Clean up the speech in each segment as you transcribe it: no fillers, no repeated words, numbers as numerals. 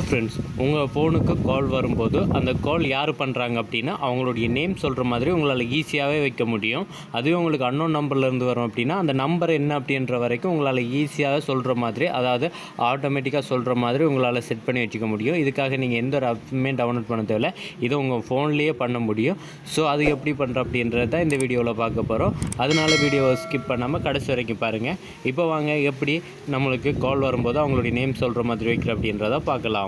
Friends, உங்கள் ஃபோனுக்கு கால் வரும்போது அந்த கால் யார் பண்ணுறாங்க அப்படின்னா அவங்களுடைய நேம் சொல்கிற மாதிரி உங்களால் ஈஸியாகவே வைக்க முடியும். அதுவே உங்களுக்கு அன்னோன் நம்பர்லேருந்து வரும் அப்படின்னா அந்த நம்பர் என்ன அப்படின்ற வரைக்கும் உங்களால் ஈஸியாக சொல்கிற மாதிரி, அதாவது ஆட்டோமேட்டிக்காக சொல்கிற மாதிரி உங்களால் செட் பண்ணி வச்சுக்க முடியும். இதுக்காக நீங்கள் எந்த ஒரு ஆப்புமே டவுன்லோட் பண்ண தேவையில்லை, இதை உங்கள் ஃபோன்லேயே பண்ண முடியும். ஸோ அது எப்படி பண்ணுற அப்படின்றத தான் இந்த வீடியோவில் பார்க்க போகிறோம். அதனால வீடியோவை ஸ்கிப் பண்ணாமல் கடைசி வரைக்கும் பாருங்கள். இப்போ வாங்க எப்படி நம்மளுக்கு கால் வரும்போது அவங்களுடைய நேம் சொல்கிற மாதிரி வைக்கிற அப்படின்றத பார்க்கலாம்.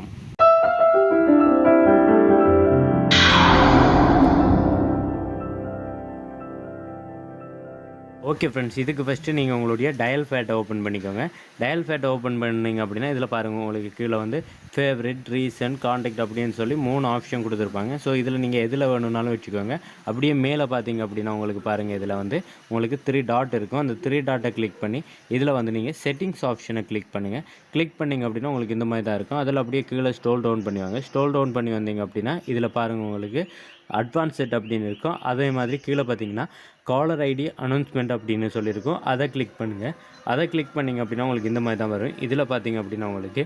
ஓகே ஃப்ரெண்ட்ஸ், இதுக்கு ஃபஸ்ட்டு நீங்கள் உங்களுடைய டயல் பேட்டை ஓப்பன் பண்ணிக்கோங்க. டயல் பேட்டை ஓப்பன் பண்ணிங்க அப்படின்னா இதில் பாருங்கள், உங்களுக்கு கீழே வந்து ஃபேவரட், ரீசன்ட், காண்டாக்ட் அப்படின்னு சொல்லி 3 ஆப்ஷன் கொடுத்துருப்பாங்க. ஸோ இதில் நீங்கள் எதில் வேணும்னாலும் வச்சுக்கோங்க. அப்படியே மேலே பார்த்தீங்க அப்படின்னா உங்களுக்கு பாருங்கள், இதில் வந்து உங்களுக்கு 3 டாட் இருக்கும். அந்த 3 டாட்டை கிளிக் பண்ணி இதில் வந்து நீங்கள் செட்டிங்ஸ் ஆப்ஷனை கிளிக் பண்ணுங்கள். கிளிக் பண்ணிங்க அப்படின்னா உங்களுக்கு இந்த மாதிரி தான் இருக்கும். அதில் அப்படியே கீழே ஸ்க்ரோல் டவுன் பண்ணுவாங்க. ஸ்க்ரோல் டவுன் பண்ணி வந்தீங்க அப்படின்னா இதில் பாருங்கள், உங்களுக்கு அட்வான்ஸ் செட் அப்படின்னு இருக்கும். அதே மாதிரி கீழே பார்த்தீங்கன்னா காலர் ஐடி அனௌன்ஸ்மெண்ட் அப்படின்னு சொல்லியிருக்கும். அதை கிளிக் பண்ணுங்கள். அதை கிளிக் பண்ணிங்க அப்படின்னா உங்களுக்கு இந்த மாதிரி தான் வரும். இதில் பார்த்தீங்க அப்படின்னா உங்களுக்கு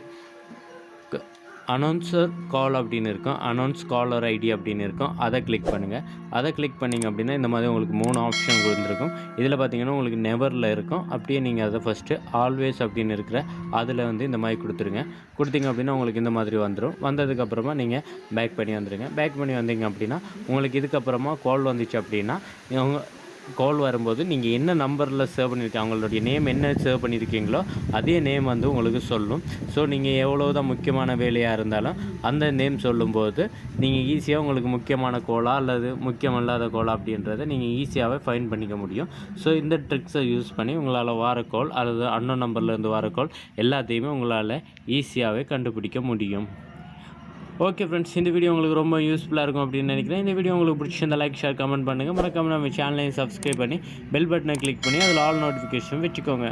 அனௌன்சர் கால் அப்படின்னு இருக்கும், அனௌன்ஸ் காலர் ஐடி அப்படின்னு இருக்கும். அதை கிளிக் பண்ணுங்கள். அதை கிளிக் பண்ணிங்க அப்படின்னா இந்த மாதிரி உங்களுக்கு 3 ஆப்ஷன் கொடுத்துருக்கும். இதில் பார்த்தீங்கன்னா உங்களுக்கு நெவரில் இருக்கும். அப்படியே நீங்கள் அதை ஃபஸ்ட்டு ஆல்வேஸ் அப்படின்னு இருக்கிற அதில் வந்து இந்த மாதிரி கொடுத்துருங்க. கொடுத்தீங்க அப்படின்னா உங்களுக்கு இந்த மாதிரி வந்துடும். வந்ததுக்கப்புறமா நீங்கள் பேக் பண்ணி வந்துடுங்க. பேக் பண்ணி வந்தீங்க அப்படின்னா உங்களுக்கு இதுக்கப்புறமா கால் வந்துச்சு அப்படின்னா கால் வரும்போது நீங்கள் என்ன நம்பரில் சேவ் பண்ணியிருக்கீங்க, அவங்களுடைய நேம் என்ன சேவ் பண்ணியிருக்கீங்களோ அதே நேம் வந்து உங்களுக்கு சொல்லும். ஸோ நீங்கள் எவ்வளோ தான் முக்கியமான வேலையாக இருந்தாலும் அந்த நேம் சொல்லும்போது நீங்கள் ஈஸியாக உங்களுக்கு முக்கியமான கோலா அல்லது முக்கியமல்லாத கோலா அப்படின்றத நீங்கள் ஈஸியாகவே ஃபைண்ட் பண்ணிக்க முடியும். ஸோ இந்த ட்ரிக்ஸை யூஸ் பண்ணி உங்களால் வார கால் அல்லது அன்னோன் நம்பர்லேருந்து வார கால் எல்லாத்தையுமே உங்களால் ஈஸியாகவே கண்டுபிடிக்க முடியும். ஓகே ஃப்ரெண்ட்ஸ், இந்த வீடியோ உங்களுக்கு ரொம்ப யூஸ்ஃபுல்லாக இருக்கும் அப்படின்னு நினைக்கிறேன். இந்த வீடியோ உங்களுக்கு பிடிச்சிருந்தா லைக், ஷேர், கமெண்ட் பண்ணுங்கள். மறக்காமல் நம்ம சேனலையும் சப்ஸ்கிரைப் பண்ணி பெல் பட்டனை கிளிக் பண்ணி அதில் ஆல் நோட்டிஃபிகேஷன் வச்சுக்கோங்க.